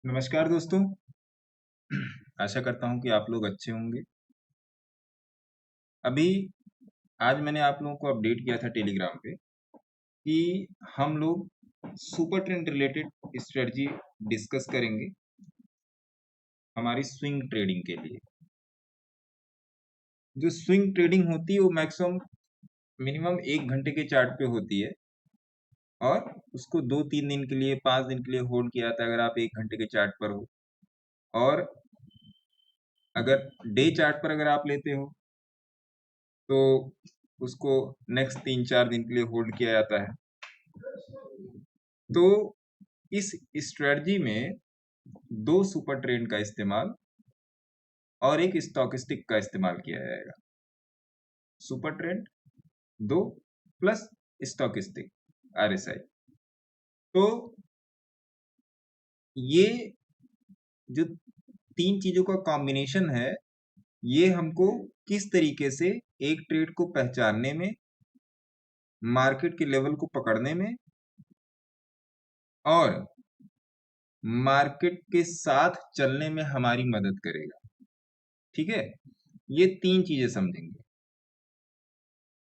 नमस्कार दोस्तों। आशा करता हूँ कि आप लोग अच्छे होंगे। अभी आज मैंने आप लोगों को अपडेट किया था टेलीग्राम पे कि हम लोग super trend related strategy discuss करेंगे हमारी स्विंग ट्रेडिंग के लिए। जो स्विंग ट्रेडिंग होती है वो मैक्सिमम मिनिमम 1 घंटे के चार्ट पे होती है और उसको 2-3 दिन के लिए 5 दिन के लिए होल्ड किया जाता है अगर आप 1 घंटे के चार्ट पर हो। और अगर डे चार्ट पर अगर आप लेते हो तो उसको नेक्स्ट 3-4 दिन के लिए होल्ड किया जाता है। तो इस स्ट्रेटजी में दो सुपर ट्रेंड का इस्तेमाल और एक स्टॉकिस्टिक का इस्तेमाल किया जाएगा। सुपर ट्रेंड दो प्लस स्टॉकिस्टिक आरएसआई। तो ये जो तीन चीजों का कॉम्बिनेशन है ये हमको किस तरीके से एक ट्रेड को पहचानने में, मार्केट के लेवल को पकड़ने में और मार्केट के साथ चलने में हमारी मदद करेगा। ठीक है, ये तीन चीजें समझेंगे।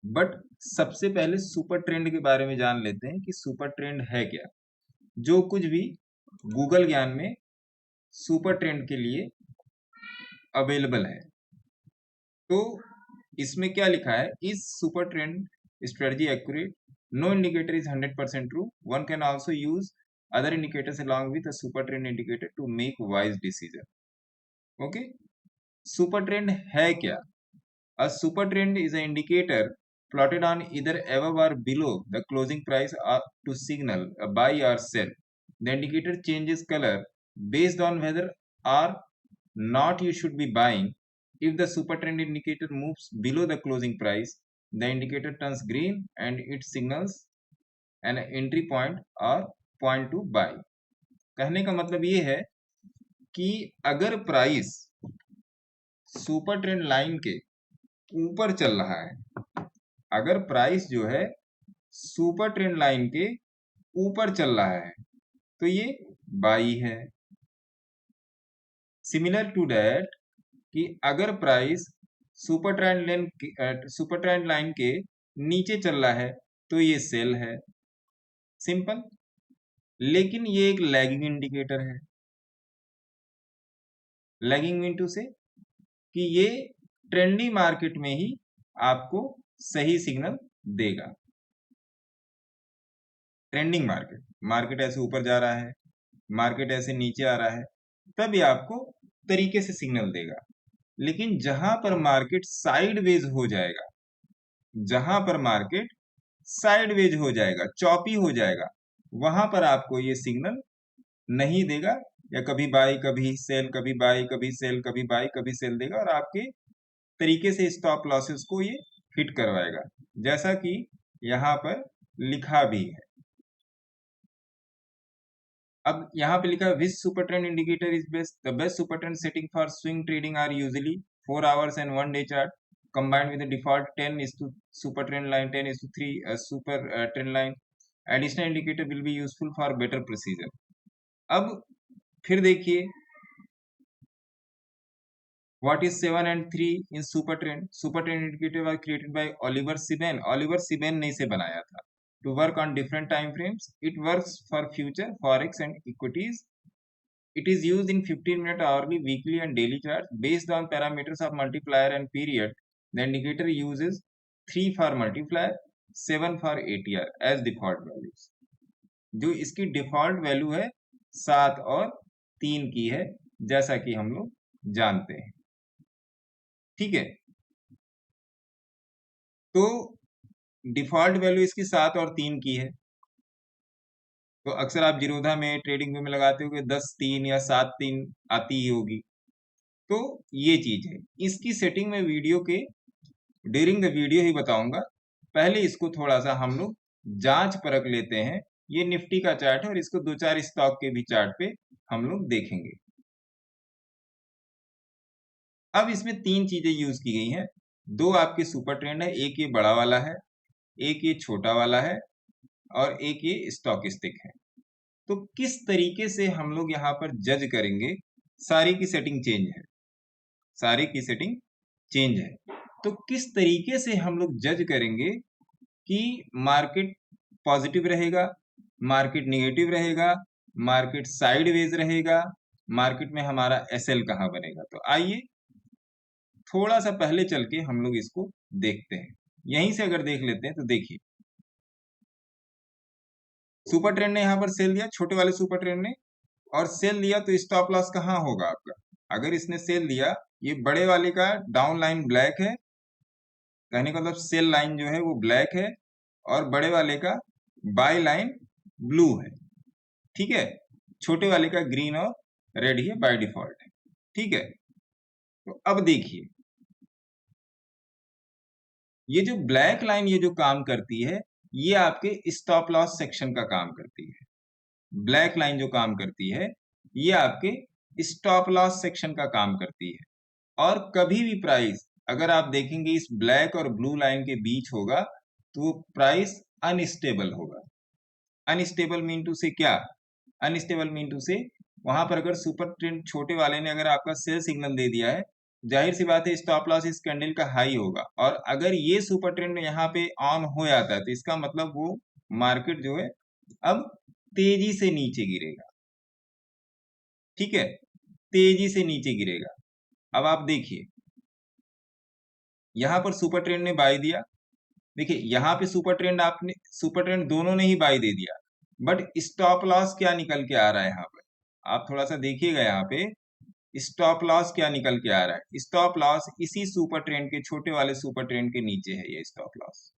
बट सबसे पहले सुपर ट्रेंड के बारे में जान लेते हैं कि सुपर ट्रेंड है क्या। जो कुछ भी गूगल ज्ञान में सुपर ट्रेंड के लिए अवेलेबल है, तो इसमें क्या लिखा है, इस super trend strategy accurate, no indicator is 100% ट्रू, one can also use other indicators along with a super trend indicator to make wise decision. Okay, super trend है क्या? A super trend is an indicator plotted on either above or below the closing price to signal a buy or sell. The indicator changes color based on whether or not you should be buying. If the super trend indicator moves below the closing price, the indicator turns green and it signals an entry point or point to buy. कहने का मतलब ये है कि अगर price super trend line के ऊपर चल रहा है, अगर प्राइस जो है सुपर ट्रेंड लाइन के ऊपर चल रहा है तो ये बाई है। सिमिलर टू दैट कि अगर प्राइस सुपर ट्रेंड लाइन के नीचे चल रहा है तो ये सेल है। सिंपल। लेकिन ये एक लैगिंग इंडिकेटर है। लैगिंग इनटू से कि ये ट्रेंडी मार्केट में ही आपको सही सिग्नल देगा। ट्रेंडिंग मार्केट, मार्केट ऐसे ऊपर जा रहा है, मार्केट ऐसे नीचे आ रहा है, तब ये आपको तरीके से सिग्नल देगा। लेकिन जहां पर मार्केट साइडवेज हो जाएगा, जहां पर मार्केट साइडवेज हो जाएगा, चॉपी हो जाएगा, वहां पर आपको ये सिग्नल नहीं देगा, या कभी बाई कभी सेल, कभी बाई कभी सेल, कभी बाई कभी सेल देगा और आपके तरीके से स्टॉप लॉसेस को ये हिट करवाएगा, जैसा कि यहां पर लिखा भी है। अब यहाँ पे लिखा है which super trend indicator is best, the best super trend setting for swing trading are usually 4 hours and 1 day chart combined with the default 10 is to super trend line, 10 is to 3 super trend line. Additional indicator will be useful for better precision. अब फिर देखिए what is 7 and 3 in super trend. Super trend indicator was created by Oliver Siben. Oliver Siben ने इसे बनाया था to work on different time frames. It works for future, forex and equities. It is used in 15-minute, hourly, weekly and daily charts based on parameters of multiplier and period. The indicator uses 3 for multiplier, 7 for ATR as default values. जो इसकी default value है 7 और 3 की है, जैसा कि हम लोग जानते हैं। ठीक है, तो डिफॉल्ट वैल्यू इसकी 7 और 3 की है। तो अक्सर आप जीरोधा में, ट्रेडिंग व्यू में लगाते हो कि 10-3 या 7-3 आती ही होगी। तो ये चीज है, इसकी सेटिंग में वीडियो के ड्यूरिंग द वीडियो ही बताऊंगा। पहले इसको थोड़ा सा हम लोग जांच परख लेते हैं। ये निफ्टी का चार्ट है और इसको 2-4 स्टॉक के भी चार्ट पे हम लोग देखेंगे। अब इसमें 3 चीजें यूज की गई हैं। 2 आपके सुपर ट्रेंड है, एक ये बड़ा वाला है, एक ये छोटा वाला है और एक ये स्टॉकिस्टिक है। तो किस तरीके से हम लोग यहाँ पर जज करेंगे? सारी की सेटिंग चेंज है, सारी की सेटिंग चेंज है, तो किस तरीके से हम लोग जज करेंगे कि मार्केट पॉजिटिव रहेगा, मार्केट निगेटिव रहेगा, मार्केट साइडवेज रहेगा, मार्केट में हमारा एसएल कहाँ बनेगा? तो आइए थोड़ा सा पहले चल के हम लोग इसको देखते हैं। यहीं से अगर देख लेते हैं तो देखिए, सुपर ट्रेंड ने यहाँ पर सेल दिया, छोटे वाले सुपर ट्रेंड ने, और सेल दिया तो स्टॉप लॉस कहाँ होगा आपका? अगर इसने सेल दिया, ये बड़े वाले का डाउन लाइन ब्लैक है, कहने का मतलब सेल लाइन जो है वो ब्लैक है, और बड़े वाले का बाय लाइन ब्लू है, ठीक है। छोटे वाले का ग्रीन और रेड ही बाय डिफॉल्ट है, ठीक है। तो अब देखिए, ये जो ब्लैक लाइन ये जो काम करती है, ये आपके स्टॉप लॉस सेक्शन का काम करती है। ब्लैक लाइन जो काम करती है, ये आपके स्टॉप लॉस सेक्शन का काम करती है। और कभी भी प्राइस अगर आप देखेंगे इस ब्लैक और ब्लू लाइन के बीच होगा, तो प्राइस अनस्टेबल होगा। अनस्टेबल मीन टू से क्या? अनस्टेबल मीन टू से वहां पर अगर सुपर ट्रेंड छोटे वाले ने अगर आपका सेल सिग्नल दे दिया है, जाहिर सी बात है स्टॉप लॉस इस कैंडल का हाई होगा, और अगर ये सुपर ट्रेंड यहाँ पे ऑन हो जाता है तो इसका मतलब वो मार्केट जो है अब तेजी से नीचे गिरेगा, ठीक है, तेजी से नीचे गिरेगा। अब आप देखिए, यहां पर सुपर ट्रेंड ने बाय दिया, देखिए यहाँ पे सुपर ट्रेंड दोनों ने ही बाय दे दिया, बट स्टॉप लॉस क्या निकल के आ रहा है यहाँ पर? आप थोड़ा सा देखिएगा, यहाँ पे स्टॉप लॉस क्या निकल के आ रहा है? स्टॉप लॉस इसी सुपर ट्रेंड के, छोटे वाले सुपर ट्रेंड के नीचे है ये स्टॉप लॉस,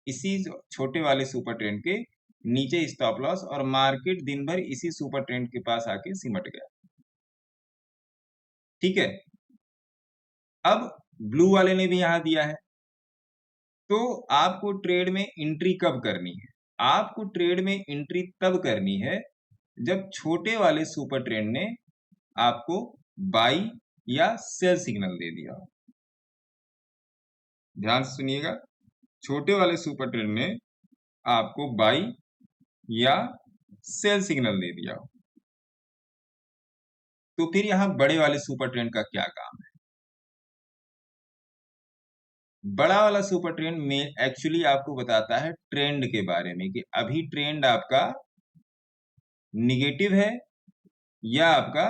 इसी छोटे वाले सुपर ट्रेंड के नीचे स्टॉप लॉस, और मार्केट दिन भर इसी सुपर ट्रेंड के पास आके सिमट गया, ठीक है। अब ब्लू वाले ने भी यहां दिया है, तो आपको ट्रेड में एंट्री कब करनी है? आपको ट्रेड में एंट्री तब करनी है जब छोटे वाले सुपर ट्रेंड ने आपको बाई या सेल सिग्नल दे दिया हो। ध्यान से सुनिएगा, छोटे वाले सुपर ट्रेंड ने आपको बाई या सेल सिग्नल दे दिया हो, तो फिर यहां बड़े वाले सुपर ट्रेंड का क्या काम है? बड़ा वाला सुपर ट्रेंड में एक्चुअली आपको बताता है ट्रेंड के बारे में, कि अभी ट्रेंड आपका निगेटिव है या आपका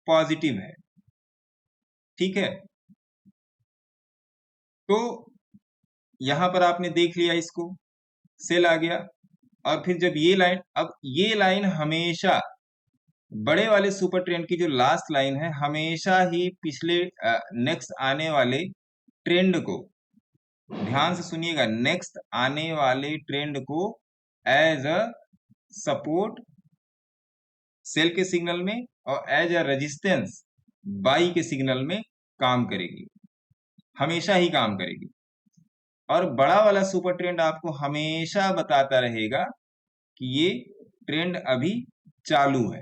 पॉजिटिव है, ठीक है। तो यहां पर आपने देख लिया, इसको सेल आ गया, और फिर जब ये लाइन, अब ये लाइन हमेशा बड़े वाले सुपर ट्रेंड की जो लास्ट लाइन है, हमेशा ही पिछले नेक्स्ट आने वाले ट्रेंड को, ध्यान से सुनिएगा, नेक्स्ट आने वाले ट्रेंड को एज अ सपोर्ट सेल के सिग्नल में और एज अ रेजिस्टेंस बाई के सिग्नल में काम करेगी, हमेशा ही काम करेगी। और बड़ा वाला सुपर ट्रेंड आपको हमेशा बताता रहेगा कि ये ट्रेंड अभी चालू है,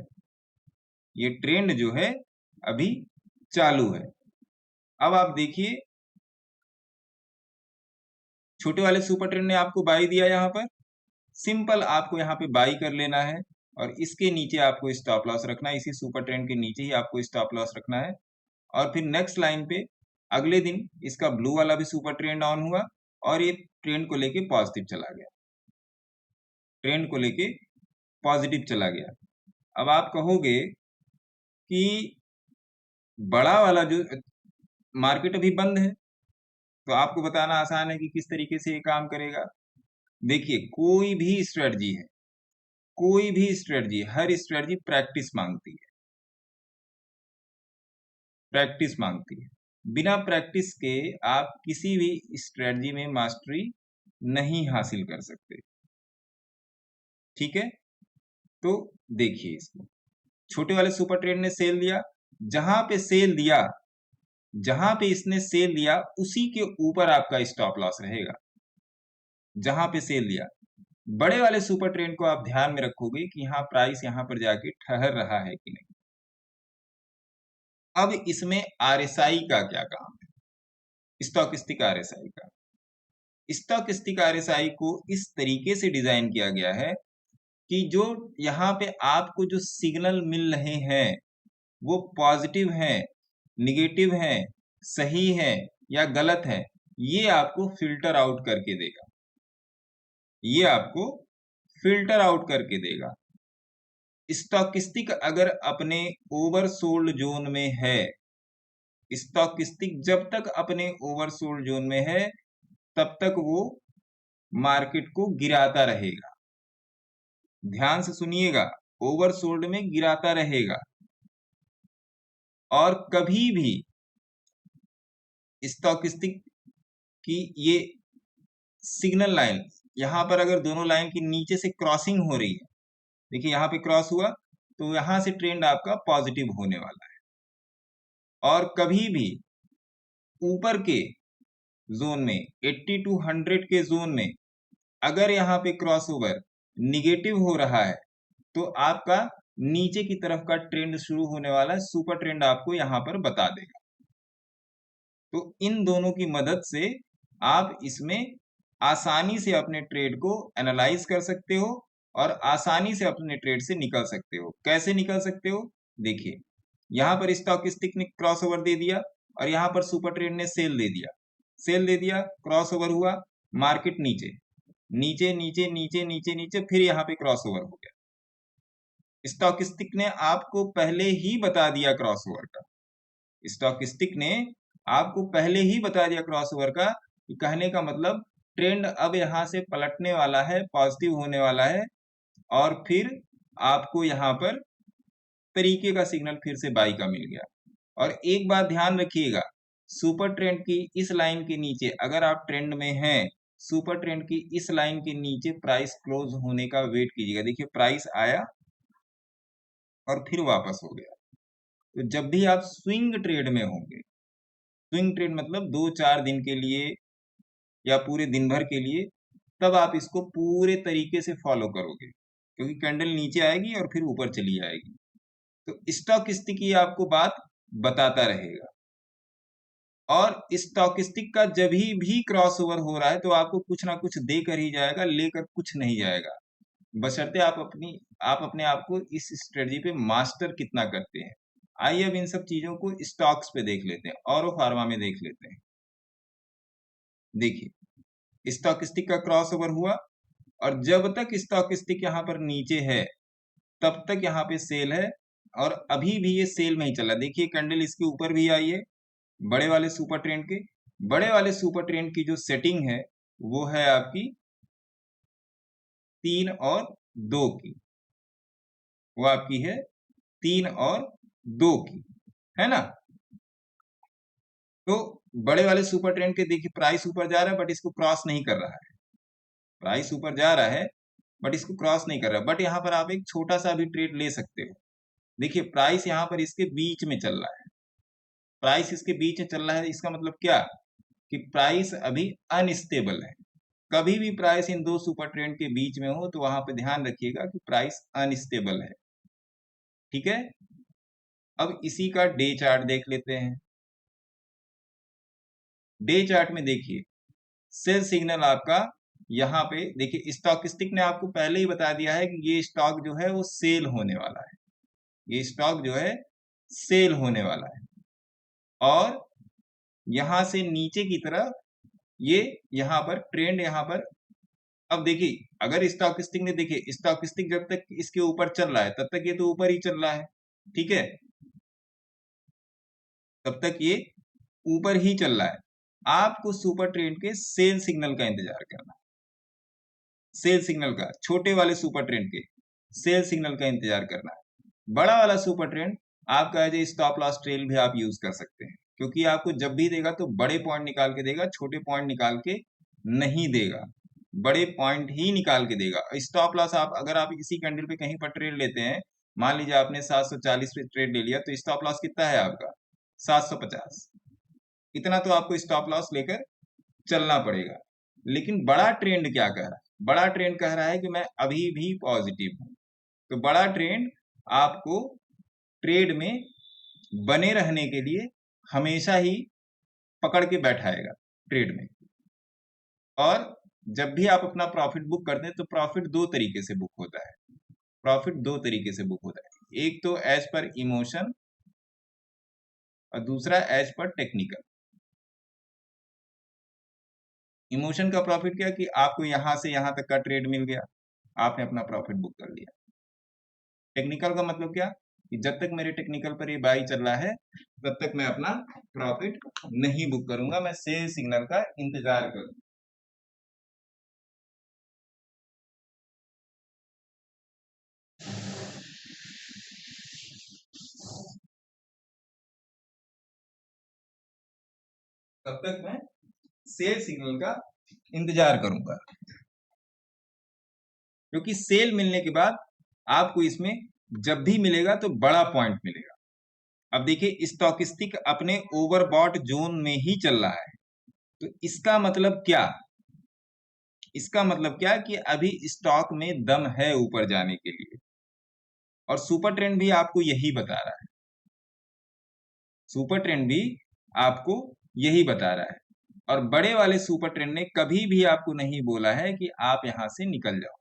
ये ट्रेंड जो है अभी चालू है। अब आप देखिए, छोटे वाले सुपर ट्रेंड ने आपको बाई दिया, यहां पर सिंपल आपको यहाँ पे बाई कर लेना है, और इसके नीचे आपको स्टॉप लॉस रखना है, इसी सुपर ट्रेंड के नीचे ही आपको स्टॉप लॉस रखना है। और फिर नेक्स्ट लाइन पे अगले दिन इसका ब्लू वाला भी सुपर ट्रेंड ऑन हुआ, और ये ट्रेंड को लेके पॉजिटिव चला गया, ट्रेंड को लेके पॉजिटिव चला गया। अब आप कहोगे कि बड़ा वाला जो मार्केट अभी बंद है, तो आपको बताना आसान है कि किस तरीके से ये काम करेगा। देखिए, कोई भी स्ट्रेटजी है, कोई भी स्ट्रेटजी, हर स्ट्रेटजी प्रैक्टिस मांगती है, प्रैक्टिस मांगती है। बिना प्रैक्टिस के आप किसी भी स्ट्रेटजी में मास्टरी नहीं हासिल कर सकते, ठीक है। तो देखिए, इसको छोटे वाले सुपर ट्रेंड ने सेल दिया, जहां पे सेल दिया, जहां पे इसने सेल दिया उसी के ऊपर आपका स्टॉप लॉस रहेगा, जहां पे सेल दिया। बड़े वाले सुपर ट्रेंड को आप ध्यान में रखोगे कि यहाँ प्राइस यहाँ पर जाके ठहर रहा है कि नहीं। अब इसमें आरएसआई का क्या काम है? स्टॉकिस्टिक आरएसआई का, स्टॉकिस्टिक आरएसआई को इस तरीके से डिजाइन किया गया है कि जो यहाँ पे आपको जो सिग्नल मिल रहे हैं वो पॉजिटिव है, निगेटिव है, सही है या गलत है, ये आपको फिल्टर आउट करके देगा। ये आपको फिल्टर आउट करके देगा। स्टॉकिस्टिक अगर अपने ओवरसोल्ड जोन में है, स्टॉकिस्टिक जब तक अपने ओवरसोल्ड जोन में है तब तक वो मार्केट को गिराता रहेगा। ध्यान से सुनिएगा, ओवरसोल्ड में गिराता रहेगा। और कभी भी स्टॉकिस्टिक की ये सिग्नल लाइन, यहां पर अगर दोनों लाइन की नीचे से क्रॉसिंग हो रही है, देखिए यहां पे क्रॉस हुआ तो यहां से ट्रेंड आपका पॉजिटिव होने वाला है। और कभी भी ऊपर के जोन में 80 टू 100 के जोन में अगर यहाँ पे क्रॉस ओवर निगेटिव हो रहा है तो आपका नीचे की तरफ का ट्रेंड शुरू होने वाला है, सुपर ट्रेंड आपको यहाँ पर बता देगा। तो इन दोनों की मदद से आप इसमें आसानी से अपने ट्रेड को एनालाइज कर सकते हो और आसानी से अपने ट्रेड से निकल सकते हो। कैसे निकल सकते हो? देखिए यहाँ पर स्टॉकिस्टिक ने क्रॉस ओवर दे दिया और यहाँ पर सुपर ट्रेड ने सेल दे दिया, सेल दे दिया, क्रॉस ओवर हुआ, मार्केट नीचे नीचे नीचे नीचे नीचे नीचे, फिर यहाँ पे क्रॉस ओवर हो गया। स्टॉकिस्टिक ने आपको पहले ही बता दिया क्रॉस ओवर का, स्टॉकिस्टिक ने आपको पहले ही बता दिया क्रॉस ओवर का। कहने का मतलब ट्रेंड अब यहाँ से पलटने वाला है, पॉजिटिव होने वाला है और फिर आपको यहाँ पर तरीके का सिग्नल फिर से बाई का मिल गया। और एक बात ध्यान रखिएगा, सुपर ट्रेंड की इस लाइन के नीचे अगर आप ट्रेंड में हैं, सुपर ट्रेंड की इस लाइन के नीचे प्राइस क्लोज होने का वेट कीजिएगा। देखिए प्राइस आया और फिर वापस हो गया। तो जब भी आप स्विंग ट्रेड में होंगे, स्विंग ट्रेड मतलब 2-4 दिन के लिए या पूरे दिन भर के लिए, तब आप इसको पूरे तरीके से फॉलो करोगे क्योंकि कैंडल नीचे आएगी और फिर ऊपर चली जाएगी। तो स्टॉकिस्टिक ये आपको बात बताता रहेगा। और स्टॉकिस्टिक का जब भी क्रॉस ओवर हो रहा है तो आपको कुछ ना कुछ देकर ही जाएगा, लेकर कुछ नहीं जाएगा, बशर्ते आप अपने आप को इस स्ट्रेटजी पे मास्टर कितना करते हैं। आइए अब इन सब चीजों को स्टॉक्स पे देख लेते हैं, औरो फार्मा में देख लेते हैं। देखिए स्टॉकिस्टिक का क्रॉस ओवर हुआ और जब तक स्टॉकिस्टिक यहाँ पर नीचे है तब तक यहाँ पे सेल है और अभी भी ये सेल में ही चला। देखिए कैंडल इसके ऊपर भी आई है, बड़े वाले सुपर ट्रेंड के, बड़े वाले सुपर ट्रेंड की जो सेटिंग है वो है आपकी 3 और 2 की, वो आपकी है 3 और 2 की, है ना। तो बड़े वाले सुपर ट्रेंड के देखिए प्राइस ऊपर जा रहा है बट इसको क्रॉस नहीं कर रहा है, प्राइस ऊपर जा रहा है बट इसको क्रॉस नहीं कर रहा है। बट यहाँ पर आप एक छोटा सा भी ट्रेड ले सकते हो। देखिए प्राइस यहाँ पर इसके बीच में चल रहा है, प्राइस इसके बीच में चल रहा है, इसका मतलब क्या कि प्राइस अभी अनस्टेबल है। कभी भी प्राइस इन दो सुपर ट्रेंड के बीच में हो तो वहां पे ध्यान रखिएगा कि प्राइस अनस्टेबल है, ठीक है। अब इसी का डे चार्ट देख लेते हैं। डे चार्ट में देखिए सेल सिग्नल आपका यहाँ पे, देखिए स्टॉकिस्टिक ने आपको पहले ही बता दिया है कि ये स्टॉक जो है वो सेल होने वाला है, ये स्टॉक जो है सेल होने वाला है। और यहां से नीचे की तरफ ये यहाँ पर ट्रेंड यहाँ पर, अब देखिए अगर स्टॉकिस्टिक ने, देखिए स्टॉकिस्टिक जब तक इसके ऊपर चल रहा है तब तक ये तो ऊपर ही चल रहा है, ठीक है, तब तक ये ऊपर ही चल रहा है। आपको सुपर ट्रेंड के सेल सिग्नल का इंतजार करना, सेल सिग्नल का, छोटे वाले सुपर ट्रेंड के सेल सिग्नल का इंतजार करना है। बड़ा वाला सुपर ट्रेंड आपका as a stop loss trail भी आप यूज कर सकते हैं क्योंकि आपको जब भी देगा तो बड़े पॉइंट निकाल के देगा, छोटे पॉइंट निकाल के नहीं देगा, बड़े पॉइंट ही निकाल के देगा। स्टॉप लॉस आप अगर आप इसी कैंडल पे कहीं पर ट्रेड लेते हैं, मान लीजिए आपने 740 पे ट्रेड ले लिया तो स्टॉप लॉस कितना है आपका 750, इतना तो आपको स्टॉप लॉस लेकर चलना पड़ेगा। लेकिन बड़ा ट्रेंड क्या कह रहा है, बड़ा ट्रेंड कह रहा है कि मैं अभी भी पॉजिटिव हूं। तो बड़ा ट्रेंड आपको ट्रेड में बने रहने के लिए हमेशा ही पकड़ के बैठाएगा ट्रेड में। और जब भी आप अपना प्रॉफिट बुक करते हैं तो प्रॉफिट दो तरीके से बुक होता है, प्रॉफिट दो तरीके से बुक होता है, एक तो एज पर इमोशन और दूसरा एज पर टेक्निकल। इमोशन का प्रॉफिट क्या कि आपको यहां से यहां तक का ट्रेड मिल गया, आपने अपना प्रॉफिट बुक कर लिया। टेक्निकल का मतलब क्या कि जब तक मेरे टेक्निकल पर ये बाई चल रहा है तब तक मैं अपना प्रॉफिट नहीं बुक करूंगा, मैं सेल सिग्नल का इंतजार करूंगा। तब तक मैं सेल सिग्नल का इंतजार करूंगा, क्योंकि सेल मिलने के बाद आपको इसमें जब भी मिलेगा तो बड़ा पॉइंट मिलेगा। अब देखिए स्टॉकिस्टिक अपने ओवरबॉट जोन में ही चल रहा है, तो इसका मतलब क्या, इसका मतलब क्या कि अभी स्टॉक में दम है ऊपर जाने के लिए, और सुपर ट्रेंड भी आपको यही बता रहा है, सुपर ट्रेंड भी आपको यही बता रहा है। और बड़े वाले सुपर ट्रेंड ने कभी भी आपको नहीं बोला है कि आप यहां से निकल जाओ।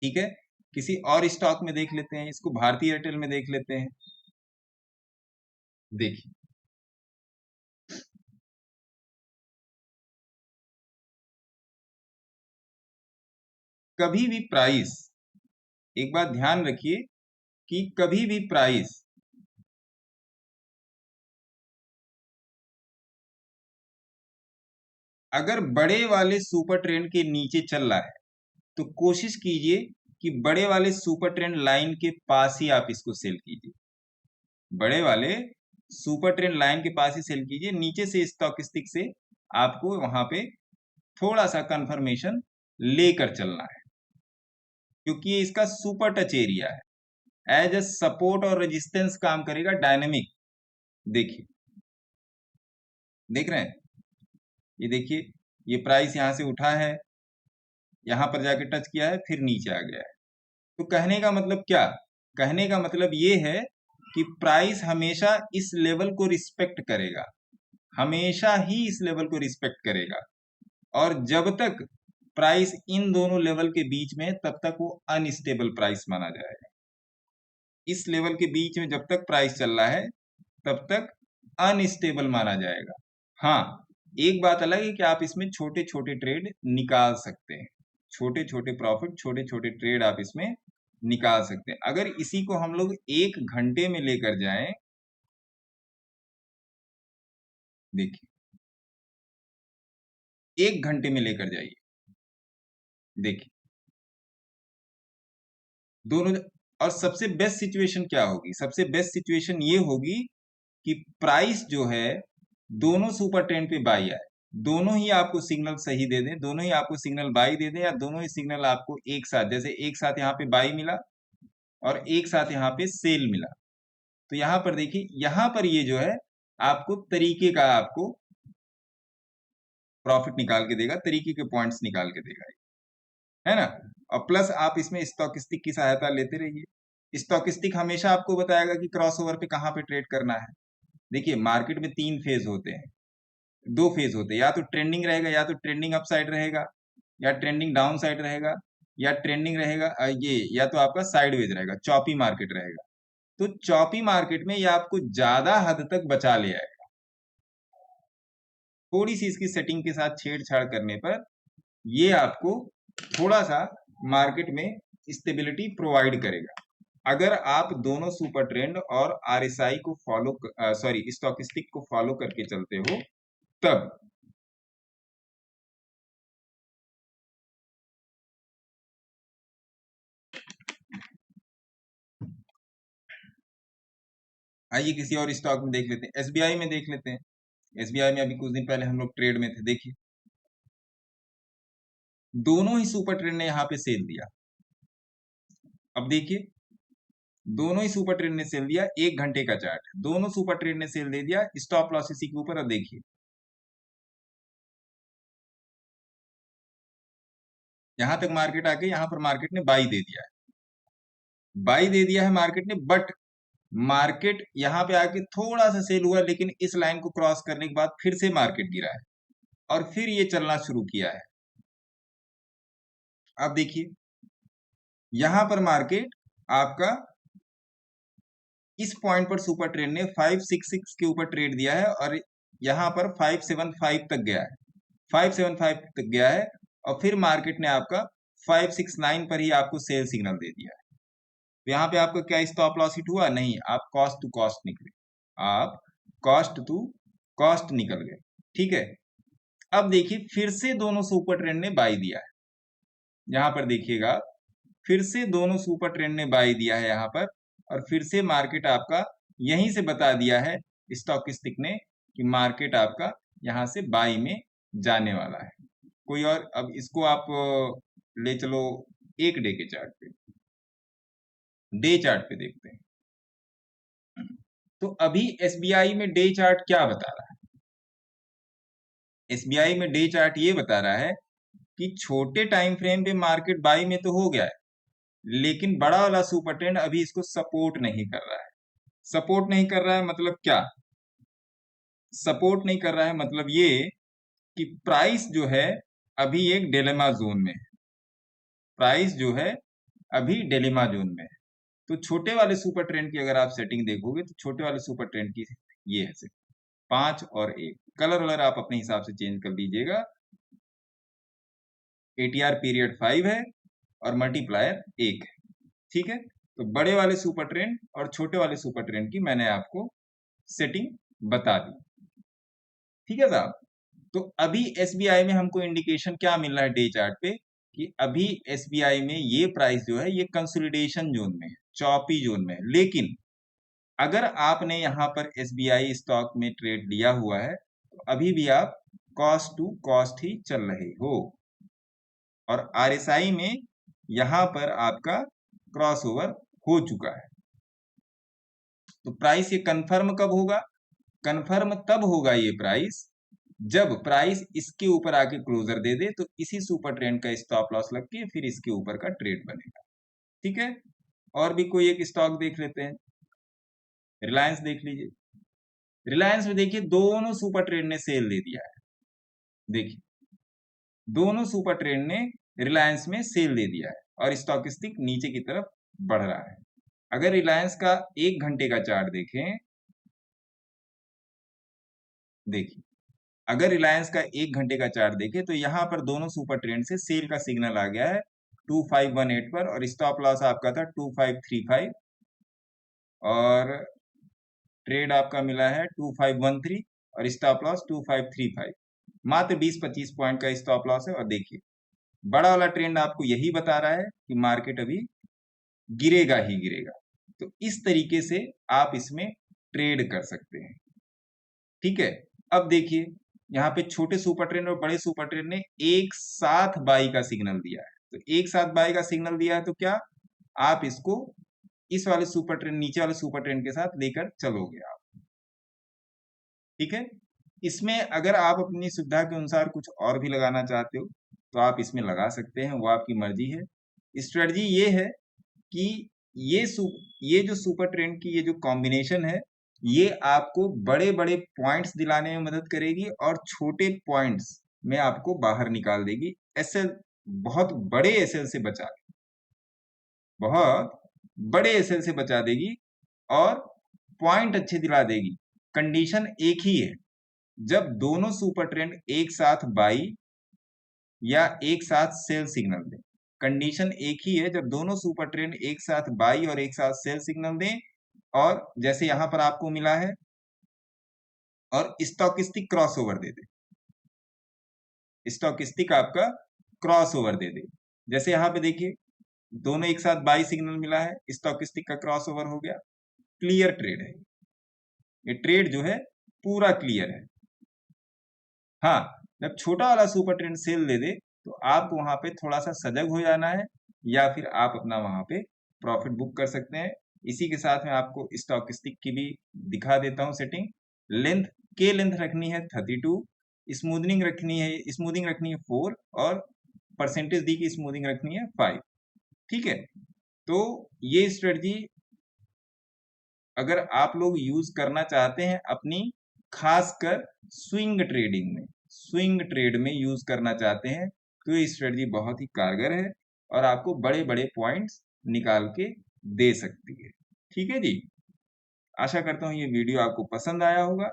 ठीक है, किसी और स्टॉक में देख लेते हैं, इसको भारतीय एयरटेल में देख लेते हैं। देखिए कभी भी प्राइस, एक बात ध्यान रखिए कि कभी भी प्राइस अगर बड़े वाले सुपर ट्रेंड के नीचे चल रहा है तो कोशिश कीजिए कि बड़े वाले सुपर ट्रेंड लाइन के पास ही आप इसको सेल कीजिए, बड़े वाले सुपर ट्रेंड लाइन के पास ही सेल कीजिए। नीचे से स्टॉकिस्टिक से आपको वहां पे थोड़ा सा कंफर्मेशन लेकर चलना है, क्योंकि ये इसका सुपर टच एरिया है, एज ए सपोर्ट और रेजिस्टेंस काम करेगा डायनेमिक। देखिए, देख रहे हैं, ये देखिए, ये प्राइस यहां से उठा है, यहां पर जाके टच किया है, फिर नीचे आ गया है। तो कहने का मतलब क्या, कहने का मतलब ये है कि प्राइस हमेशा इस लेवल को रिस्पेक्ट करेगा, हमेशा ही इस लेवल को रिस्पेक्ट करेगा, और जब तक प्राइस इन दोनों लेवल के बीच में तब तक वो अनस्टेबल प्राइस माना जाएगा। इस लेवल के बीच में जब तक प्राइस चल रहा है तब तक अनस्टेबल माना जाएगा। हाँ, एक बात अलग है कि आप इसमें छोटे छोटे ट्रेड निकाल सकते हैं, छोटे छोटे प्रॉफिट, छोटे छोटे ट्रेड आप इसमें निकाल सकते हैं। अगर इसी को हम लोग एक घंटे में लेकर जाएं, देखिए एक घंटे में लेकर जाइए, देखिए दोनों। और सबसे बेस्ट सिचुएशन क्या होगी, सबसे बेस्ट सिचुएशन ये होगी कि प्राइस जो है दोनों सुपर ट्रेंड पे बाई आए, दोनों ही आपको सिग्नल सही दे दें, दोनों ही आपको सिग्नल बाई दे दें, या दोनों ही सिग्नल आपको एक साथ, जैसे एक साथ यहाँ पे बाई मिला और एक साथ यहाँ पे सेल मिला। तो यहाँ पर देखिए, यहाँ पर ये जो है आपको तरीके का आपको प्रॉफिट निकाल के देगा, तरीके के पॉइंट्स निकाल के देगा, है ना। और प्लस आप इसमें स्टॉकिस्टिक की सहायता लेते रहिए। स्टॉकिस्टिक हमेशा आपको बताएगा कि क्रॉसओवर पे कहाँ पे ट्रेड करना है। देखिए मार्केट में तीन फेज होते हैं, दो फेज होते हैं, या तो ट्रेंडिंग रहेगा, या तो ट्रेंडिंग अप साइड रहेगा, या ट्रेंडिंग डाउन साइड रहेगा, या ट्रेंडिंग रहेगा ये, या तो आपका साइडवेज रहेगा, चॉपी मार्केट रहेगा। तो चॉपी मार्केट में ये आपको ज्यादा हद तक बचा ले आएगा, थोड़ी सी इसकी सेटिंग के साथ छेड़छाड़ करने पर ये आपको थोड़ा सा मार्केट में स्टेबिलिटी प्रोवाइड करेगा। अगर आप दोनों सुपर ट्रेंड और आरएसआई को फॉलो, सॉरी स्टॉकिस्टिक को फॉलो करके चलते हो तब। आइए किसी और स्टॉक में देख लेते हैं, एसबीआई में देख लेते हैं। एसबीआई में अभी कुछ दिन पहले हम लोग ट्रेड में थे, देखिए दोनों ही सुपर ट्रेंड ने यहाँ पे सेल दिया। अब देखिए दोनों ही सुपर ट्रेंड ने सेल दिया, एक घंटे का चार्ट, दोनों सुपर ट्रेंड ने सेल दे दिया, स्टॉप लॉस इसी के ऊपर। अब देखिए यहां तक मार्केट आके यहां पर मार्केट ने बाई दे दिया है, बाई दे दिया है मार्केट ने, बट मार्केट यहाँ पे आके थोड़ा सा सेल हुआ, लेकिन इस लाइन को क्रॉस करने के बाद फिर से मार्केट गिरा है और फिर ये चलना शुरू किया है। अब देखिए यहां पर मार्केट आपका इस पॉइंट पर सुपर ट्रेंड ने 566 के ऊपर ट्रेड दिया है और यहां पर 575 तक गया है, 575 तक गया है और फिर मार्केट ने आपका 569 पर ही आपको सेल सिग्नल दे दिया है। तो यहाँ पे आपका क्या स्टॉप लॉस हिट हुआ? नहीं, आप कॉस्ट टू कॉस्ट निकले, आप कॉस्ट टू कॉस्ट निकल गए। ठीक है, अब देखिए फिर से दोनों सुपर ट्रेंड ने बाई दिया है। यहां पर देखिएगा फिर से दोनों सुपर ट्रेंड ने बाई दिया है यहाँ पर, और फिर से मार्केट आपका यहीं से बता दिया है स्टॉकिस्टिक ने कि मार्केट आपका यहाँ से बाई में जाने वाला है। कोई और, अब इसको आप ले चलो एक डे के चार्ट पे, डे चार्ट पे देखते हैं। तो अभी एसबीआई में डे चार्ट क्या बता रहा है? एसबीआई में डे चार्ट ये बता रहा है कि छोटे टाइम फ्रेम पे मार्केट बाई में तो हो गया है, लेकिन बड़ा वाला सुपर ट्रेंड अभी इसको सपोर्ट नहीं कर रहा है। सपोर्ट नहीं कर रहा है मतलब क्या? सपोर्ट नहीं कर रहा है मतलब ये कि प्राइस जो है अभी एक डिलेमा जोन में है। प्राइस जो है अभी डिलेमा जोन में है। तो छोटे वाले सुपर ट्रेंड की अगर आप सेटिंग देखोगे तो छोटे वाले सुपर ट्रेंड की ये है सेटिंग, 5 और 1। कलर वलर आप अपने हिसाब से चेंज कर लीजिएगा। एटीआर पीरियड 5 है और मल्टीप्लायर 1 है। ठीक है, तो बड़े वाले सुपर ट्रेंड और छोटे वाले सुपर ट्रेंड की मैंने आपको सेटिंग बता दी। ठीक है साहब, तो अभी एसबीआई में हमको इंडिकेशन क्या मिल रहा है डे चार्ट पे कि अभी एसबीआई में ये प्राइस जो है ये कंसोलिडेशन जोन में है, चॉपी जोन में है। लेकिन अगर आपने यहाँ पर एसबीआई स्टॉक में ट्रेड लिया हुआ है तो अभी भी आप कॉस्ट टू कॉस्ट ही चल रहे हो, और आरएसआई में यहां पर आपका क्रॉसओवर हो चुका है। तो प्राइस ये कंफर्म कब होगा? कंफर्म तब होगा ये प्राइस जब प्राइस इसके ऊपर आके क्लोजर दे दे, तो इसी सुपर ट्रेंड का स्टॉप लॉस लग के फिर इसके ऊपर का ट्रेड बनेगा। ठीक है, और भी कोई एक स्टॉक देख लेते हैं। रिलायंस देख लीजिए। रिलायंस में देखिए दोनों सुपर ट्रेंड ने सेल दे दिया है। देखिए दोनों सुपर ट्रेंड ने रिलायंस में सेल दे दिया है और स्टॉकिस्टिक नीचे की तरफ बढ़ रहा है। अगर रिलायंस का 1 घंटे का चार्ट देखें, देखिए अगर रिलायंस का 1 घंटे का चार्ट देखें तो यहां पर दोनों सुपर ट्रेंड से सेल का सिग्नल आ गया है 2518 पर, और स्टॉप लॉस आपका था 2535 और ट्रेड आपका मिला है 2513 और स्टॉप लॉस 2535। मात्र 20-25 पॉइंट का स्टॉप लॉस है। और देखिए बड़ा वाला ट्रेंड आपको यही बता रहा है कि मार्केट अभी गिरेगा ही गिरेगा। तो इस तरीके से आप इसमें ट्रेड कर सकते हैं। ठीक है, अब देखिए यहाँ पे छोटे सुपर ट्रेंड और बड़े सुपर ट्रेंड ने एक साथ बाई का सिग्नल दिया है। तो एक साथ बाई का सिग्नल दिया है तो क्या आप इसको इस वाले सुपर ट्रेंड, नीचे वाले सुपर ट्रेंड के साथ लेकर चलोगे आप। ठीक है, इसमें अगर आप अपनी सुविधा के अनुसार कुछ और भी लगाना चाहते हो तो आप इसमें लगा सकते हैं, वो आपकी मर्जी है। स्ट्रेटजी ये है कि ये ये जो सुपर ट्रेंड की ये जो कॉम्बिनेशन है ये आपको बड़े बड़े पॉइंट्स दिलाने में मदद करेगी और छोटे पॉइंट्स में आपको बाहर निकाल देगी। एसएल बहुत बड़े एसएल से बचा देगी, बहुत बड़े एसएल से बचा देगी और पॉइंट अच्छे दिला देगी। कंडीशन एक ही है, जब दोनों सुपर ट्रेंड एक साथ बाई या एक साथ सेल सिग्नल दें। कंडीशन एक ही है, जब दोनों सुपर ट्रेंड एक साथ बाई और एक साथ सेल सिग्नल दें, और जैसे यहां पर आपको मिला है, और स्टॉकिस्टिक क्रॉसओवर दे दे। स्टॉकिस्टिक आपका क्रॉसओवर दे दे, जैसे यहां पे देखिए दोनों एक साथ बाई सिग्नल मिला है, स्टॉकिस्टिक का क्रॉसओवर हो गया। क्लियर ट्रेड है ये, ट्रेड जो है पूरा क्लियर है। हाँ, जब छोटा वाला सुपर ट्रेंड सेल दे दे तो आपको वहां पे थोड़ा सा सजग हो जाना है, या फिर आप अपना वहां पे प्रॉफिट बुक कर सकते हैं। इसी के साथ में आपको स्टॉकिस्टिक की भी दिखा देता हूं सेटिंग। लेंथ के लेंथ रखनी है 32, स्मूथनिंग रखनी है 4, और परसेंटेज डी की स्मूथनिंग रखनी है 5। ठीक है, तो ये स्ट्रेटजी अगर आप लोग यूज करना चाहते हैं अपनी खासकर स्विंग ट्रेडिंग में, स्विंग ट्रेड में यूज करना चाहते हैं तो ये स्ट्रेटजी बहुत ही कारगर है। और आपको बड़े-बड़े पॉइंट्स निकाल के दे सकती है। ठीक है जी? आशा करता हूँ ये वीडियो आपको पसंद आया होगा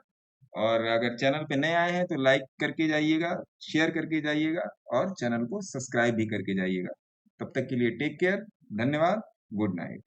और अगर चैनल पे नए आए हैं तो लाइक करके जाइएगा, शेयर करके जाइएगा और चैनल को सब्सक्राइब भी करके जाइएगा। तब तक के लिए टेक केयर, धन्यवाद, गुड नाइट।